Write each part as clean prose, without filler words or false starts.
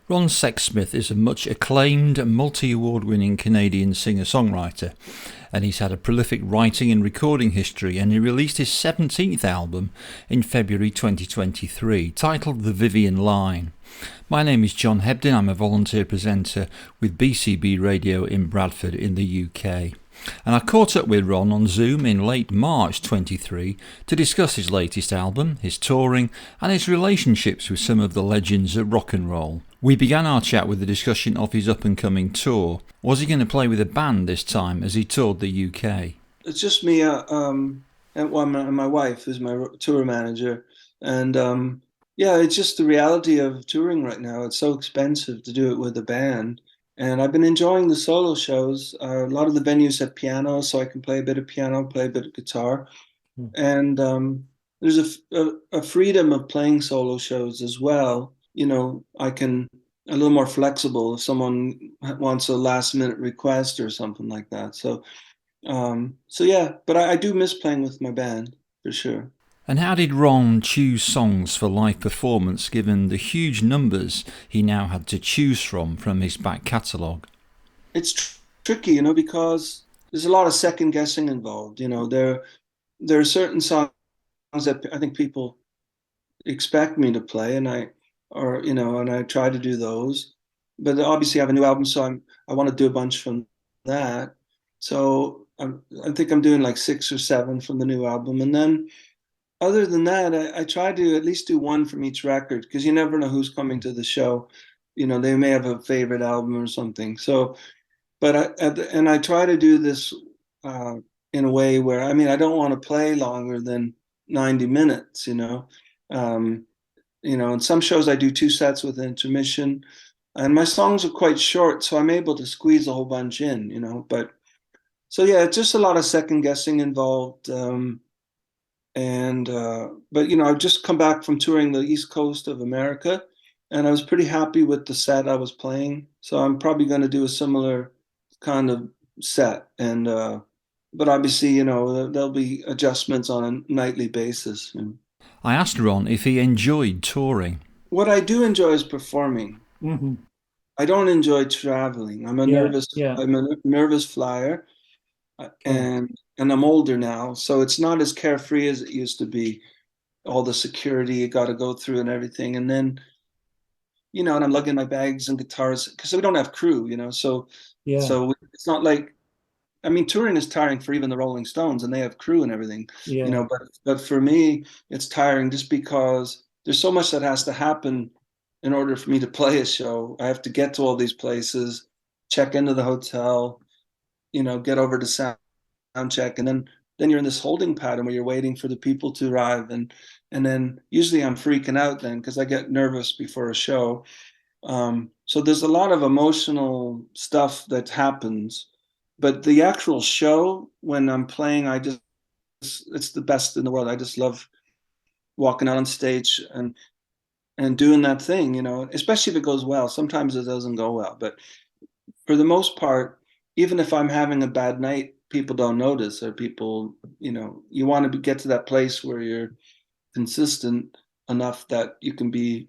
Ron Sexsmith is a much acclaimed, multi-award-winning Canadian singer-songwriter, and he's had a prolific writing and recording history, and he released his 17th album in February 2023, titled The Vivian Line. My name is John Hebden. I'm a volunteer presenter with BCB Radio in Bradford in the UK. And I caught up with Ron on Zoom in late March 23 to discuss his latest album, his touring, and his relationships with some of the legends of rock and roll. We began our chat with a discussion of his up-and-coming tour. Was he going to play with a band this time as he toured the UK? It's just me and my wife, who's my tour manager. And yeah, it's just the reality of touring right now. It's so expensive to do it with a band. And I've been enjoying the solo shows. A lot of the venues have piano, so I can play a bit of piano, play a bit of guitar. And there's a freedom of playing solo shows as well. You know, I can a little more flexible if someone wants a last minute request or something like that. So yeah, but I do miss playing with my band for sure. And how did Ron choose songs for live performance given the huge numbers he now had to choose from his back catalogue? It's tricky, you know, because there's a lot of second guessing involved. You know, there are certain songs that I think people expect me to play, and I try to do those. But obviously, I have a new album, so I want to do a bunch from that. So I think I'm doing like 6 or 7 from the new album, and then other than that, I try to at least do one from each record because you never know who's coming to the show. You know, they may have a favorite album or something. So, but I try to do this in a way where I don't want to play longer than 90 minutes. In some shows I do 2 sets with intermission, and my songs are quite short, so I'm able to squeeze a whole bunch in. But so yeah, it's just a lot of second guessing involved. But I've just come back from touring the East Coast of America, and I was pretty happy with the set I was playing. So I'm probably going to do a similar kind of set, and but obviously, there'll be adjustments on a nightly basis. I asked Ron if he enjoyed touring. What I do enjoy is performing. Mm-hmm. I don't enjoy traveling. I'm a nervous flyer. And I'm older now, so it's not as carefree as it used to be. All the security you got to go through and everything, and then, and I'm lugging my bags and guitars because we don't have crew, So it's not like, touring is tiring for even the Rolling Stones, and they have crew and everything, But for me, it's tiring just because there's so much that has to happen in order for me to play a show. I have to get to all these places, check into the hotel, get over to sound check, and then you're in this holding pattern where you're waiting for the people to arrive, and then usually I'm freaking out then because I get nervous before a show. So there's a lot of emotional stuff that happens, but the actual show when I'm playing, it's the best in the world. I just love walking out on stage and doing that thing, especially if it goes well. Sometimes it doesn't go well, but for the most part, even if I'm having a bad night, people don't notice, or people, you want to get to that place where you're consistent enough that you can be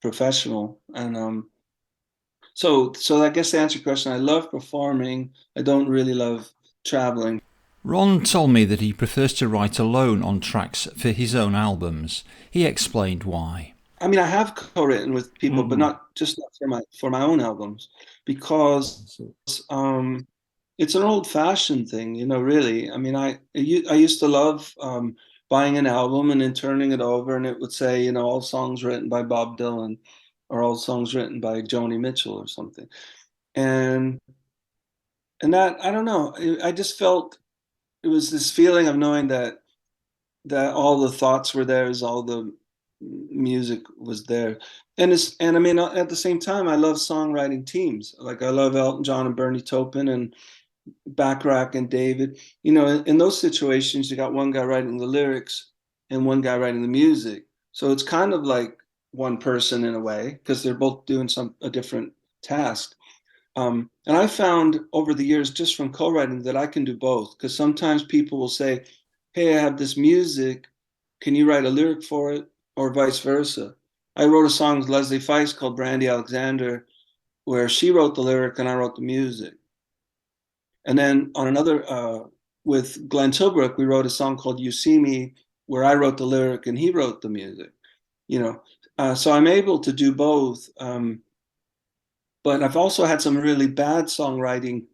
professional. And so I guess to answer your question, I love performing. I don't really love traveling. Ron told me that he prefers to write alone on tracks for his own albums. He explained why. I have co-written with people, but not for my own albums, because it's an old-fashioned thing, really. I used to love buying an album and then turning it over, and it would say, all songs written by Bob Dylan, or all songs written by Joni Mitchell or something. And that, I don't know, I just felt it was this feeling of knowing that all the thoughts were there, as all the music was there. And at the same time, I love songwriting teams. Like I love Elton John and Bernie Taupin and Bacharach and David. In those situations, you got one guy writing the lyrics and one guy writing the music. So it's kind of like one person in a way, because they're both doing a different task. And I found over the years, just from co-writing, that I can do both. Because sometimes people will say, hey, I have this music, can you write a lyric for it? Or vice versa. I wrote a song with Leslie Feist called Brandy Alexander, where she wrote the lyric and I wrote the music. And then on another, with Glenn Tilbrook, we wrote a song called You See Me, where I wrote the lyric and he wrote the music, you know. So I'm able to do both. But I've also had some really bad songwriting,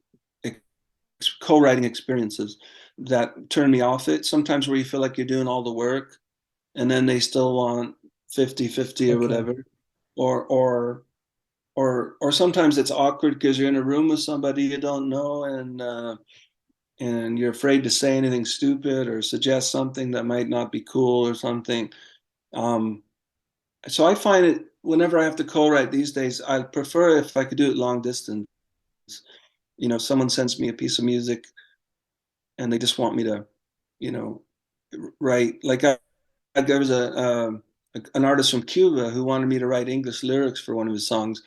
co-writing experiences that turn me off it. Sometimes where you feel like you're doing all the work and then they still want 50-50 or whatever. Or sometimes it's awkward because you're in a room with somebody you don't know and you're afraid to say anything stupid or suggest something that might not be cool or something. So I find it whenever I have to co-write these days, I prefer if I could do it long distance. You know, someone sends me a piece of music and they just want me to, you know, write. Like there was an artist from Cuba who wanted me to write English lyrics for one of his songs,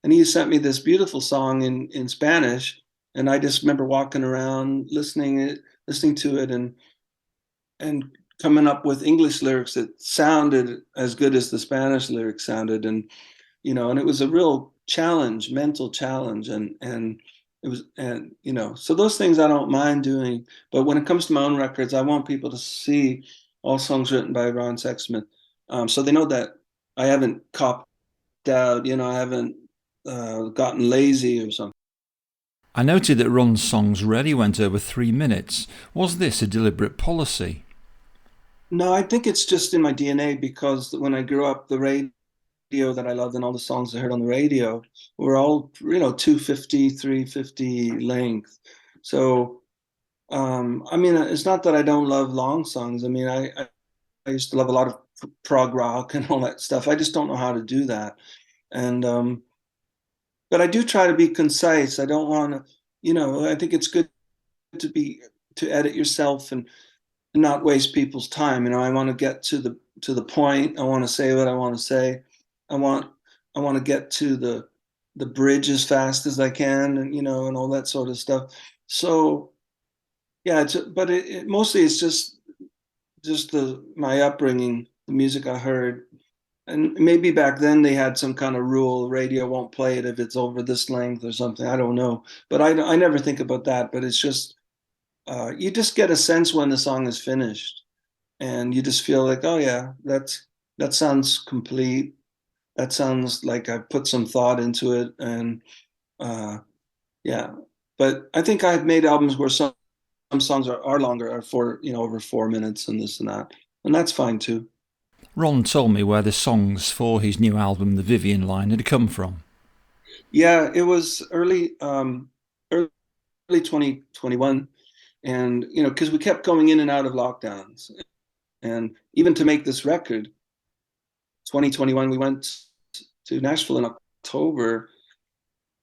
and he sent me this beautiful song in Spanish, and I just remember walking around listening to it and coming up with English lyrics that sounded as good as the Spanish lyrics sounded, and you know, and it was a real challenge, mental challenge, and it was, and you know, so those things I don't mind doing, but when it comes to my own records, I want people to see all songs written by Ron Sexsmith, so they know that I haven't copped out, you know, I haven't gotten lazy or something. I noted that Ron's songs rarely went over 3 minutes. Was this a deliberate policy? No, I think it's just in my DNA because when I grew up, the radio that I loved and all the songs I heard on the radio were all, you know, 250, 350 length. So, I mean, it's not that I don't love long songs. I mean, I used to love a lot of prog rock and all that stuff. I just don't know how to do that. And, but I do try to be concise. I don't want to, you know, I think it's good to edit yourself and not waste people's time. You know, I want to get to the point. I want to say what I want to say. I want to get to the bridge as fast as I can, and you know, and all that sort of stuff. So yeah, but mostly it's just my upbringing, the music I heard, and maybe back then they had some kind of rule: radio won't play it if it's over this length or something. I don't know, but I never think about that. But it's just you just get a sense when the song is finished, and you just feel like, oh yeah, that sounds complete. That sounds like I put some thought into it, and yeah. But I think I've made albums where some songs are longer, are for, you know, over 4 minutes and this and that, and that's fine too. Ron told me where the songs for his new album, The Vivian Line, had come from. Yeah, it was early 2021, and you know, because we kept going in and out of lockdowns, and even to make this record, 2021, we went to Nashville in October.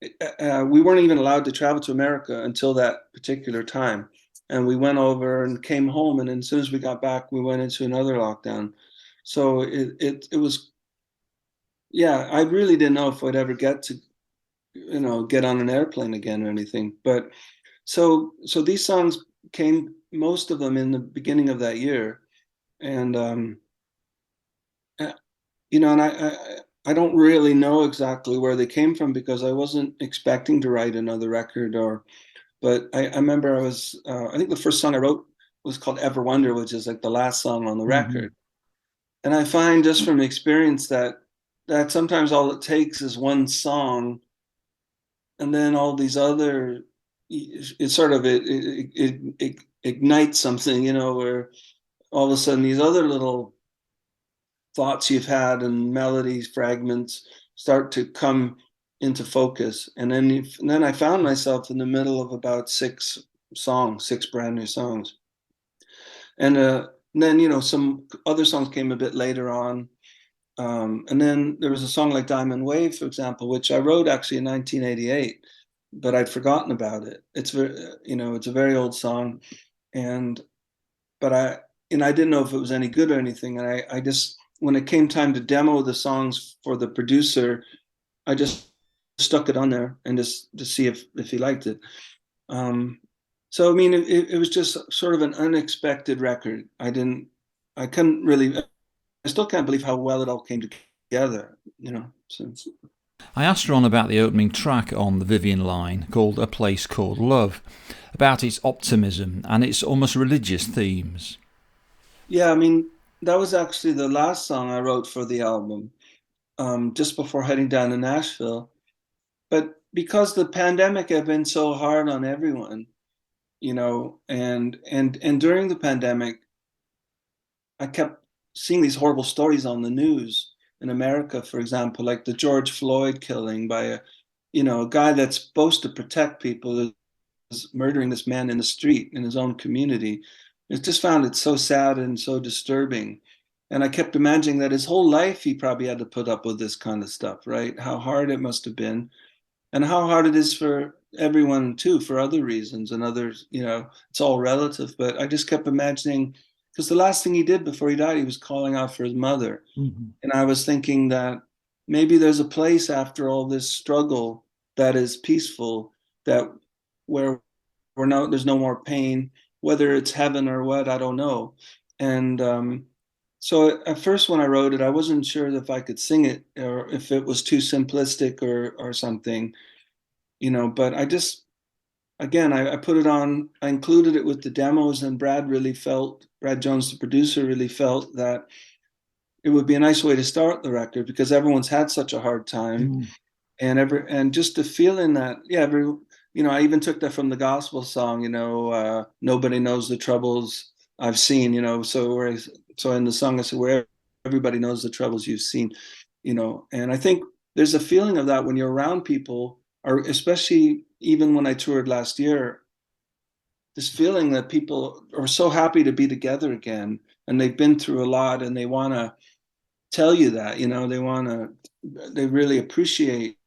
We weren't even allowed to travel to America until that particular time. And we went over and came home. And then as soon as we got back, we went into another lockdown. So it was, yeah, I really didn't know if I'd ever get to, you know, get on an airplane again or anything. But so these songs came, most of them in the beginning of that year. And, you know, and I don't really know exactly where they came from because I wasn't expecting to write another record, but I remember I think the first song I wrote was called Ever Wonder, which is like the last song on the record. And I find just from experience that sometimes all it takes is one song, and then all these other, it sort of it ignites something, you know, where all of a sudden these other little thoughts you've had and melodies, fragments start to come into focus. And then I found myself in the middle of about six brand new songs. And then, you know, some other songs came a bit later on. And then there was a song like Diamond Wave, for example, which I wrote actually in 1988, but I'd forgotten about it. It's very, you know, it's a very old song. But I didn't know if it was any good or anything. And I just, when it came time to demo the songs for the producer, I just stuck it on there and just to see if he liked it. So I mean, it was just sort of an unexpected record. I still can't believe how well it all came together, you know. So. I asked Ron about the opening track on the Vivian Line called A Place Called Love, about its optimism and its almost religious themes. Yeah, I mean, that was actually the last song I wrote for the album, just before heading down to Nashville. But because the pandemic had been so hard on everyone, you know, and during the pandemic, I kept seeing these horrible stories on the news in America, for example, like the George Floyd killing by a guy that's supposed to protect people is murdering this man in the street in his own community. I just found it so sad and so disturbing. And I kept imagining that his whole life he probably had to put up with this kind of stuff, right? How hard it must have been, and how hard it is for everyone too, for other reasons and others. It's all relative. But I just kept imagining, because the last thing he did before he died, he was calling out for his mother. Mm-hmm. And I was thinking that maybe there's a place after all this struggle that is peaceful, that where there's no more pain, whether it's heaven or what, I don't know. And so at first when I wrote it, I wasn't sure if I could sing it or if it was too simplistic or something, but I just, again, I put it on, I included it with the demos, and Brad Jones, the producer, really felt that it would be a nice way to start the record because everyone's had such a hard time. And just the feeling that, I even took that from the gospel song, nobody knows the troubles I've seen, so in the song I said, where everybody knows the troubles you've seen, and I think there's a feeling of that when you're around people, or especially even when I toured last year, this feeling that people are so happy to be together again, and they've been through a lot, and they want to tell you that, they really appreciate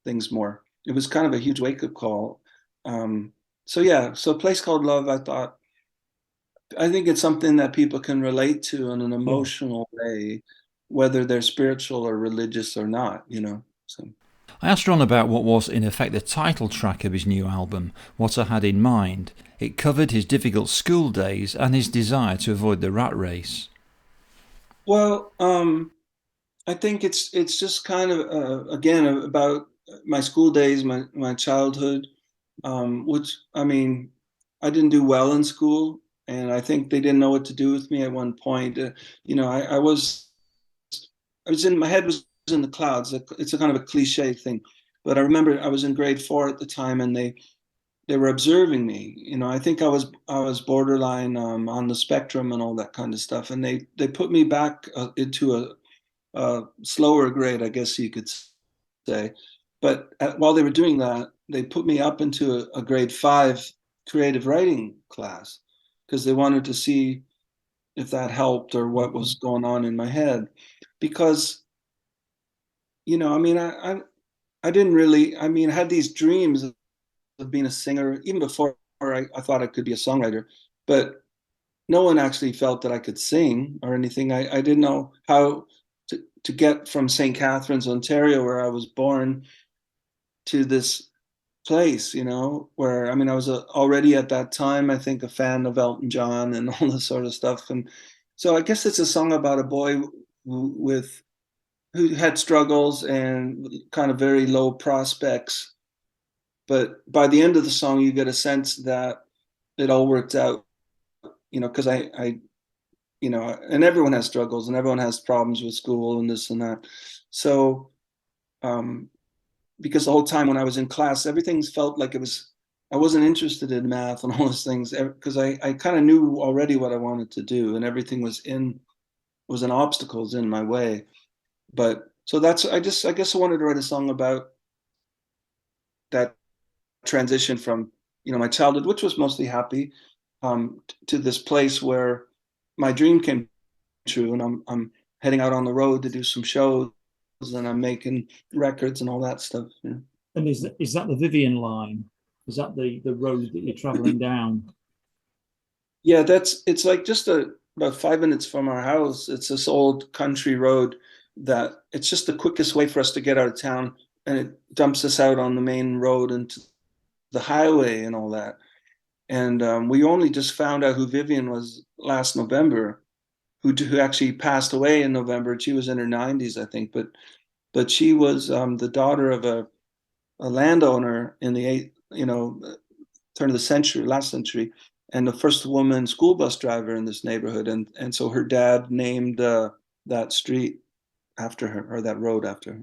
things more. It was kind of a huge wake-up call. So A Place Called Love, I think it's something that people can relate to in an emotional way, whether they're spiritual or religious or not, so. I asked Ron about what was in effect the title track of his new album, What I Had in Mind. It covered his difficult school days and his desire to avoid the rat race. Well, I think it's just kind of again about my school days, my childhood, which, I mean, I didn't do well in school, and I think they didn't know what to do with me at one point. I was my head was in the clouds. It's a kind of a cliche thing, but I remember I was in grade 4 at the time, and they were observing me. I think I was borderline on the spectrum and all that kind of stuff, and they put me back into a slower grade, I guess you could say. But while they were doing that, they put me up into a grade 5 creative writing class because they wanted to see if that helped or what was going on in my head. Because, I mean, I didn't really, I mean, I had these dreams of being a singer even before I thought I could be a songwriter, but no one actually felt that I could sing or anything. I didn't know how to get from St. Catharines, Ontario, where I was born, to this place, where, I mean, I was already at that time, I think, a fan of Elton John and all this sort of stuff. And so I guess it's a song about a boy who had struggles and kind of very low prospects. But by the end of the song, you get a sense that it all worked out, because and everyone has struggles and everyone has problems with school and this and that. So, because the whole time when I was in class, everything felt like I wasn't interested in math and all those things, because I kind of knew already what I wanted to do, and everything was an obstacles in my way. But so I guess I wanted to write a song about that transition from, my childhood, which was mostly happy, to this place where my dream came true, and I'm heading out on the road to do some shows, and I'm making records and all that stuff. And is that the Vivian Line? Is that the road that you're traveling down? Yeah, it's like just about 5 minutes from our house. It's this old country road that it's just the quickest way for us to get out of town, and it dumps us out on the main road into the highway and all that. And we only just found out who Vivian was last November. who actually passed away in November. She was in her 90s, I think, but she was the daughter of a landowner in the turn of the century, last century, and the first woman school bus driver in this neighborhood, and so her dad named that street after her, or that road after her.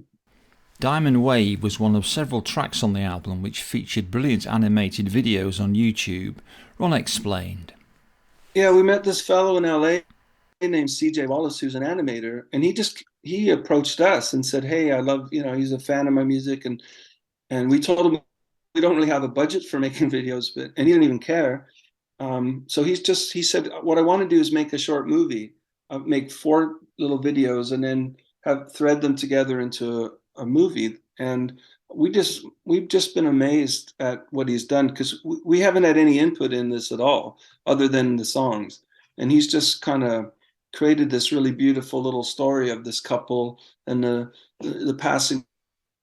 Diamond Wave was one of several tracks on the album which featured brilliant animated videos on YouTube. Ron explained. Yeah, we met this fellow in LA named CJ Wallace, who's an animator, and he approached us and said, "Hey, I love, he's a fan of my music," and we told him we don't really have a budget for making videos, and he didn't even care. So he said, "What I want to do is make a short movie, make 4 little videos, and then thread them together into a movie." And we've just been amazed at what he's done, because we haven't had any input in this at all, other than the songs. And he's just kind of created this really beautiful little story of this couple and the passing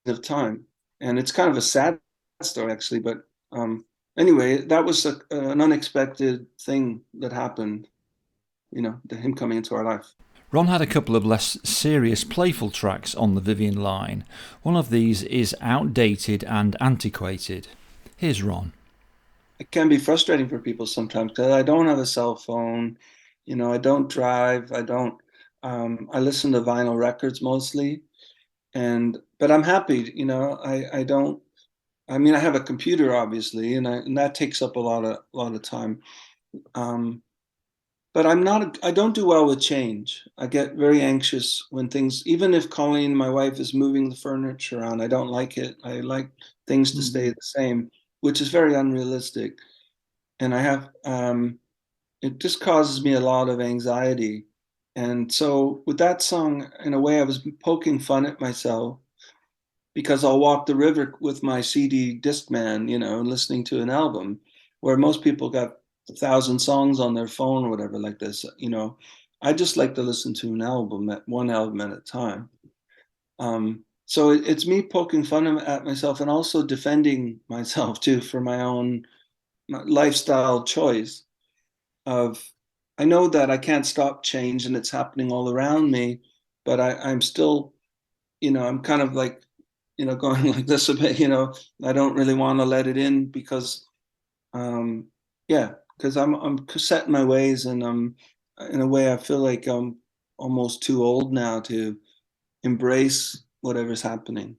of time. And it's kind of a sad story, actually, but anyway, that was an unexpected thing that happened, him coming into our life. Ron had a couple of less serious, playful tracks on the Vivian Line. One of these is Outdated and Antiquated. Here's Ron. It can be frustrating for people sometimes, because I don't have a cell phone, I don't drive, I listen to vinyl records mostly, but I'm happy, I have a computer, obviously, and that takes up a lot of time. But I don't do well with change. I get very anxious when things, even if Colleen, my wife, is moving the furniture around, I don't like it. I like things to stay the same, which is very unrealistic. And it just causes me a lot of anxiety. And so with that song, in a way, I was poking fun at myself, because I'll walk the river with my CD Discman, listening to an album, where most people got 1,000 songs on their phone or whatever like this. I just like to listen to one album at a time. So it's me poking fun at myself, and also defending myself too, for my own lifestyle choice of, I know that I can't stop change and it's happening all around me, but I'm still, I'm kind of like, going like this a bit, I don't really want to let it in, because because I'm set in my ways, and in a way I feel like I'm almost too old now to embrace whatever's happening,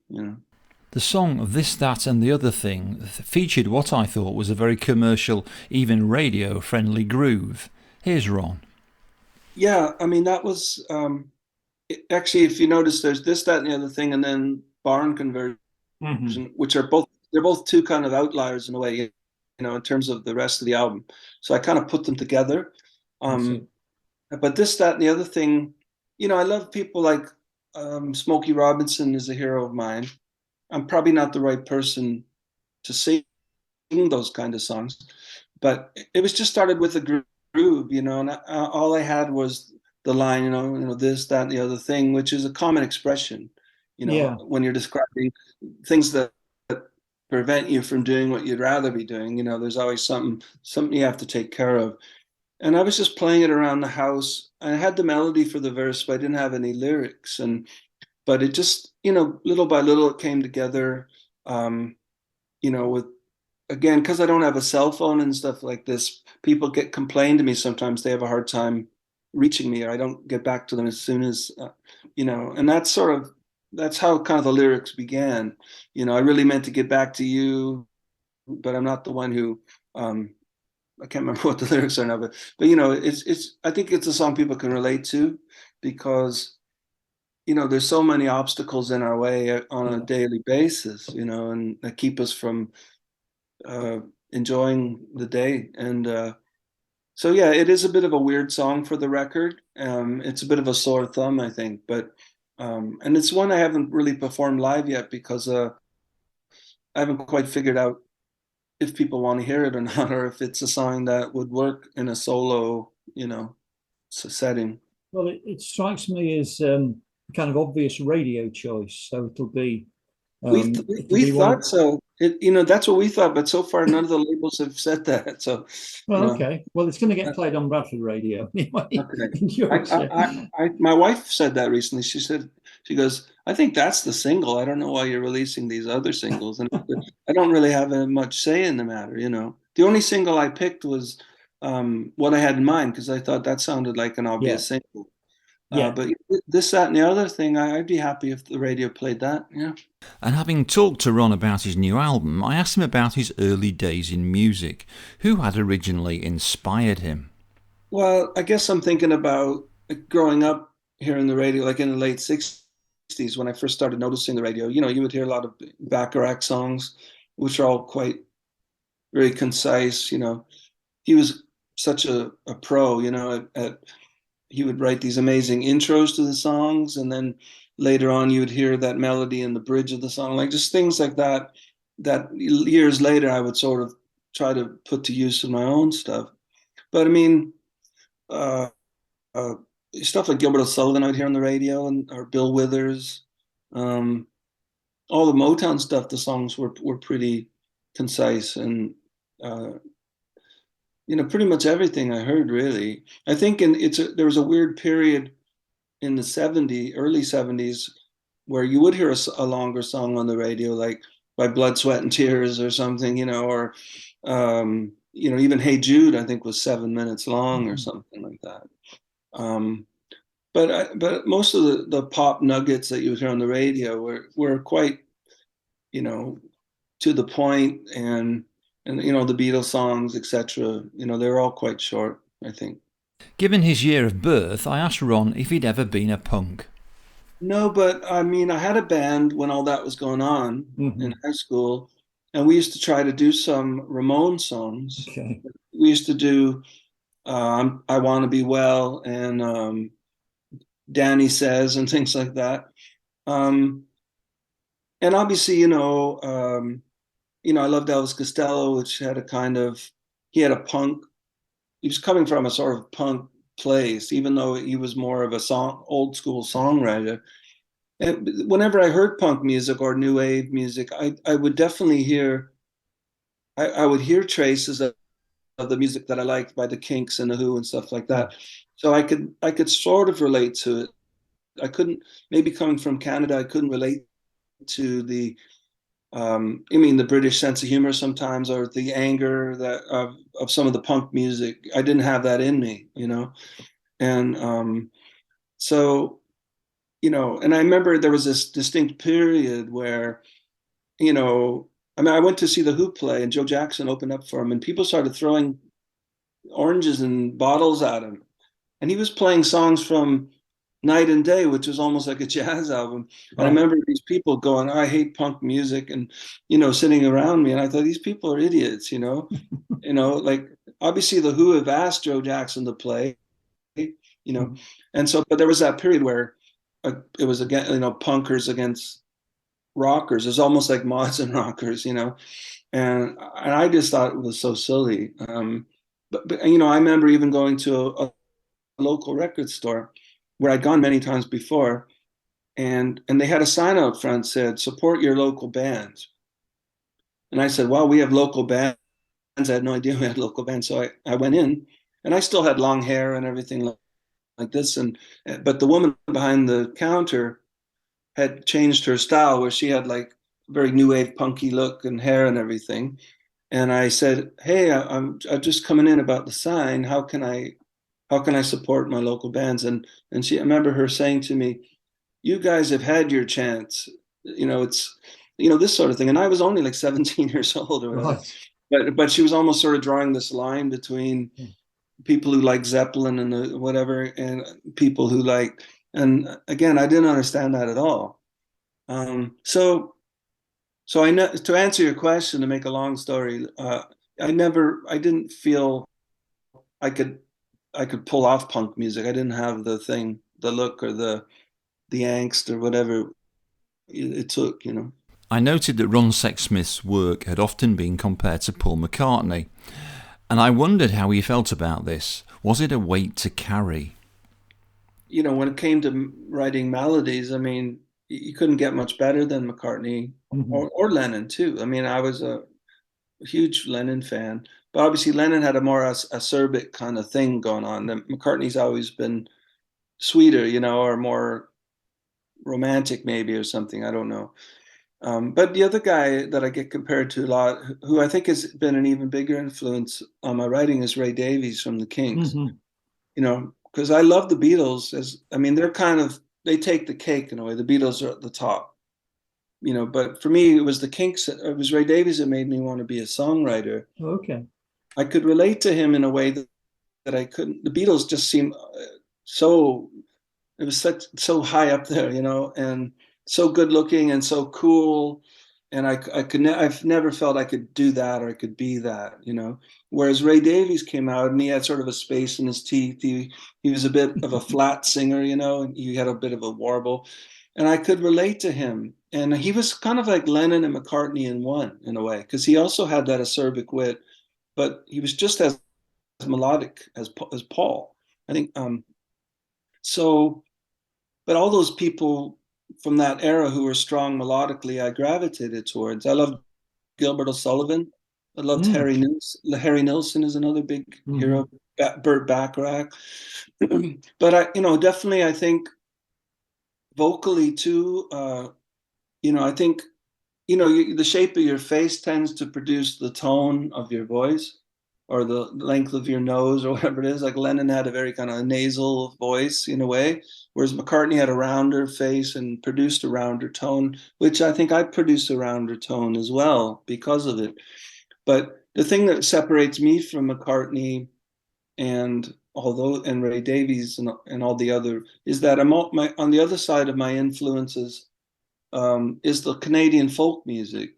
The song This, That and the Other Thing featured what I thought was a very commercial, even radio-friendly groove. Here's Ron. Yeah, that was actually, if you notice, there's This, That and the Other Thing, and then Barn Conversion, which they're both two kind of outliers in a way, in terms of the rest of the album. So I kind of put them together. But This, That and the Other Thing, I love people like Smokey Robinson is a hero of mine. I'm probably not the right person to sing those kind of songs, but it was just started with a groove, and all I had was the line, this, that, and the other thing, which is a common expression, when you're describing things that prevent you from doing what you'd rather be doing. There's always something you have to take care of. And I was just playing it around the house. I had the melody for the verse, but I didn't have any lyrics. But it just, little by little, it came together, with, again, because I don't have a cell phone and stuff like this, people complain to me sometimes they have a hard time reaching me, or I don't get back to them as soon as, and that's how kind of the lyrics began. I really meant to get back to you, but I'm not the one who, I can't remember what the lyrics are now, but it's I think it's a song people can relate to, because there's so many obstacles in our way on a daily basis, and that keep us from enjoying the day. And so yeah, it is a bit of a weird song for the record. It's a bit of a sore thumb, I think, but and it's one I haven't really performed live yet, because I haven't quite figured out if people want to hear it or not, or if it's a song that would work in a solo, setting. Well, it strikes me as kind of obvious radio choice. So it'll be We thought so. That's what we thought, but so far none of the labels have said that. So, well, okay. Well, it's going to get played on Bradford Radio anyway. Okay. My wife said that recently. She goes, I think that's the single. I don't know why you're releasing these other singles, and I don't really have much say in the matter. The only single I picked was what I had in mind because I thought that sounded like an obvious single. But this, that, and the other thing, I'd be happy if the radio played that. Yeah. And having talked to Ron about his new album, I asked him about his early days in music. Who had originally inspired him? Well, I guess I'm thinking about growing up hearing the radio, like in the late 60s when I first started noticing the radio. You would hear a lot of Bacharach songs, which are all quite very concise. He was such a pro, he would write these amazing intros to the songs, and then later on you would hear that melody in the bridge of the song, like just things like that years later I would sort of try to put to use in my own stuff. But I mean, stuff like Gilbert O'Sullivan I'd hear on the radio, or Bill Withers, all the Motown stuff, the songs were pretty concise, and pretty much everything I heard, really. I think there was a weird period in the early 70s, where you would hear a longer song on the radio, like by Blood, Sweat, and Tears or something, or, even Hey Jude, I think was 7 minutes long or something like that. But most of the pop nuggets that you would hear on the radio were quite, to the point, and the Beatles songs, etc. They were all quite short, I think. Given his year of birth, I asked Ron if he'd ever been a punk. No, but I mean, I had a band when all that was going on in high school, and we used to try to do some Ramones songs. Okay. We used to do I Want to Be Well and Danny Says and things like that. And obviously, I loved Elvis Costello, which had he had a punk. He was coming from a sort of punk place, even though he was more of old school songwriter. And whenever I heard punk music or new wave music, I would definitely I would hear traces of the music that I liked by the Kinks and the Who and stuff like that. So I could sort of relate to it. I couldn't, maybe coming from Canada, I couldn't relate to the the British sense of humor sometimes, or the anger of some of the punk music. I didn't have that in me, and so, and I remember there was this distinct period where, I went to see the Who play, and Joe Jackson opened up for him, and people started throwing oranges and bottles at him, and he was playing songs from Night and Day, which was almost like a jazz album. And I remember these people going, I hate punk music, and, sitting around me. And I thought, these people are idiots, like obviously the Who have asked Joe Jackson to play, and so, but there was that period where it was, again, punkers against rockers. It's almost like mods and rockers, and I just thought it was so silly. But I remember even going to a local record store where I'd gone many times before, and they had a sign out front said, support your local bands. And I said, well, we have local bands. I had no idea we had local bands. So I went in, and I still had long hair and everything like this. But the woman behind the counter had changed her style, where she had like very new wave punky look and hair and everything. And I said, hey, I'm just coming in about the sign. How can I support my local bands? And I remember her saying to me, you guys have had your chance. It's, this sort of thing. And I was only like 17 years old or whatever. Right. But she was almost sort of drawing this line between people who like Zeppelin and whatever, and people who and again, I didn't understand that at all. So I know, to answer your question, to make a long story, I didn't feel I could pull off punk music. I didn't have the look, or the angst, or whatever it took, I noted that Ron Sexsmith's work had often been compared to Paul McCartney, and I wondered how he felt about this. Was it a weight to carry? When it came to writing melodies, you couldn't get much better than McCartney or Lennon too. I mean, I was a huge Lennon fan, but obviously Lennon had a more acerbic kind of thing going on. McCartney's always been sweeter, or more romantic maybe or something. I don't know. But the other guy that I get compared to a lot, who I think has been an even bigger influence on my writing, is Ray Davies from the Kinks. Because I love the Beatles. They take the cake in a way. The Beatles are at the top, but for me, it was the Kinks. It was Ray Davies that made me want to be a songwriter. Okay. I could relate to him in a way that I couldn't. The Beatles just seemed so. It was so high up there, and so good looking and so cool. And I've never felt I could do that or I could be that, Whereas Ray Davies came out and he had sort of a space in his teeth. He was a bit of a flat singer, and he had a bit of a warble. And I could relate to him. And he was kind of like Lennon and McCartney in one, in a way, because he also had that acerbic wit, but he was just as melodic as Paul. I think but all those people from that era who were strong melodically, I gravitated towards. I loved Gilbert O'Sullivan. I loved Harry Nilsson. Harry Nilsson is another big hero. Burt Bacharach. But definitely, I think vocally too. I think the shape of your face tends to produce the tone of your voice, or the length of your nose, or whatever it is. Like Lennon had a very kind of nasal voice in a way, whereas McCartney had a rounder face and produced a rounder tone, which I think I produce a rounder tone as well because of it. But the thing that separates me from McCartney and Ray Davies and all the other is that I'm on the other side of my influences is the Canadian folk music.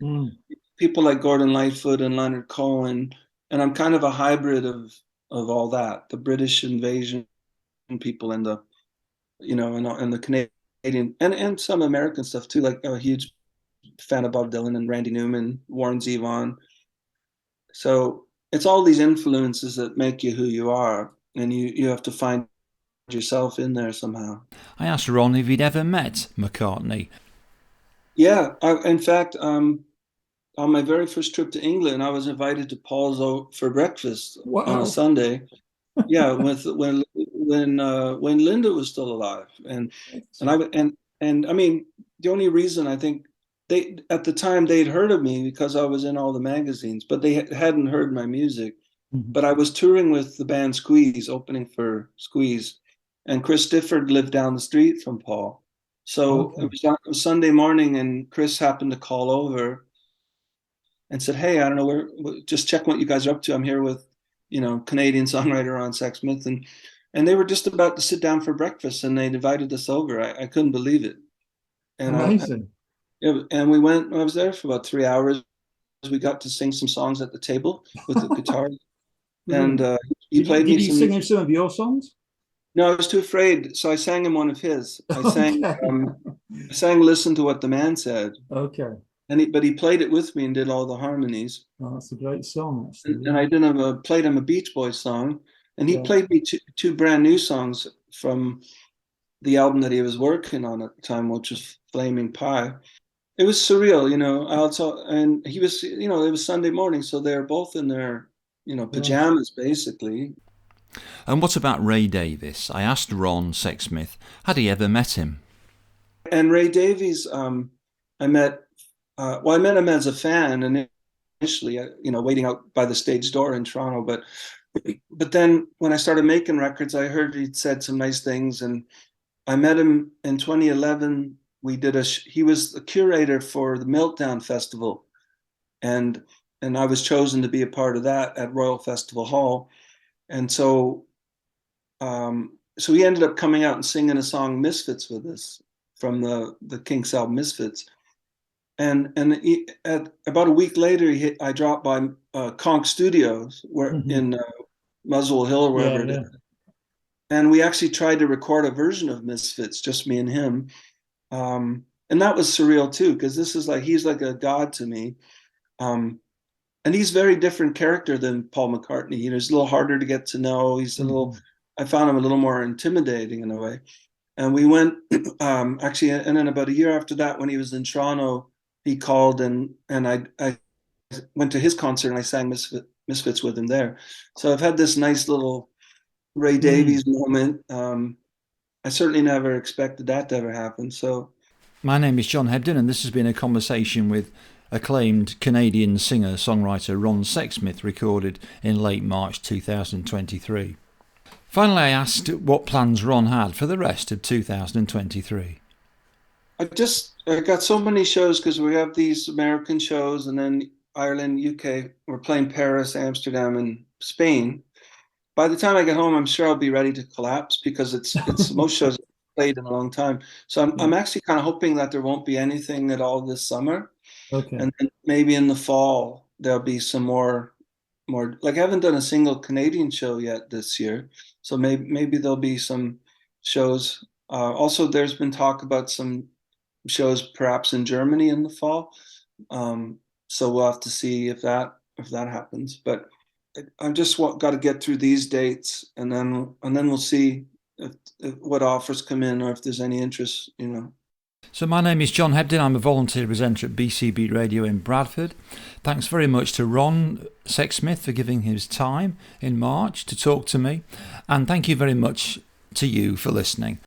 People like Gordon Lightfoot and Leonard Cohen. And I'm kind of a hybrid of all that, the British invasion people and the, and the Canadian and some American stuff too. Like a huge fan of Bob Dylan and Randy Newman, Warren Zevon. So it's all these influences that make you who you are, and you have to find yourself in there somehow. I asked Ron if he'd ever met McCartney. Yeah, in fact, on my very first trip to England, I was invited to Paul's for breakfast on a Sunday. Yeah, when Linda was still alive, and I mean, the only reason I think at the time they'd heard of me because I was in all the magazines, but they hadn't heard my music. But I was touring with the band Squeeze, opening for Squeeze, and Chris Difford lived down the street from Paul. So it was Sunday morning, and Chris happened to call over and said, "Hey, I don't know, just check what you guys are up to. I'm here with, Canadian songwriter on Sexsmith," and they were just about to sit down for breakfast, and they invited us over. I couldn't believe it. And amazing. And we went. I was there for about 3 hours. We got to sing some songs at the table with the guitar, and he played me. Did he sing him some of your songs? No, I was too afraid, so I sang him one of his. I sang "Listen to What the Man Said." Okay. But he played it with me and did all the harmonies. Oh, that's a great song, actually. And I played him a Beach Boys song, and he played me two brand new songs from the album that he was working on at the time, which was Flaming Pie. It was surreal, and he was, it was Sunday morning, so they were both in their, pajamas, basically. And what about Ray Davies? I asked Ron Sexsmith, had he ever met him? And Ray Davies, I met him as a fan, and initially, waiting out by the stage door in Toronto. But then when I started making records, I heard he'd said some nice things, and I met him in 2011. He was the curator for the Meltdown Festival, and I was chosen to be a part of that at Royal Festival Hall. And so he ended up coming out and singing a song "Misfits" with us from the Kinks album Misfits. And about a week later, I dropped by Conch Studios, in Muswell Hill or wherever it is. And we actually tried to record a version of Misfits, just me and him. And that was surreal too, because he's like a god to me. And he's a very different character than Paul McCartney. He's a little harder to get to know. I found him a little more intimidating in a way. And we went actually, and then about a year after that, when he was in Toronto, he called and I went to his concert and I sang Misfits with him there. So I've had this nice little Ray Davies moment. I certainly never expected that to ever happen. So, my name is John Hebden, and this has been a conversation with acclaimed Canadian singer-songwriter Ron Sexsmith, recorded in late March 2023. Finally, I asked what plans Ron had for the rest of 2023. I got so many shows because we have these American shows, and then Ireland, UK. We're playing Paris, Amsterdam, and Spain. By the time I get home, I'm sure I'll be ready to collapse because it's most shows I've played in a long time. So I'm actually kind of hoping that there won't be anything at all this summer. Okay. And then maybe in the fall there'll be some more. Like I haven't done a single Canadian show yet this year, so maybe there'll be some shows. Also, there's been talk about some shows perhaps in Germany in the fall. So we'll have to see if that happens. But I've just got to get through these dates, and then we'll see if what offers come in or if there's any interest, So my name is John Hebden. I'm a volunteer presenter at BCB Radio in Bradford. Thanks very much to Ron Sexsmith for giving his time in March to talk to me, and thank you very much to you for listening.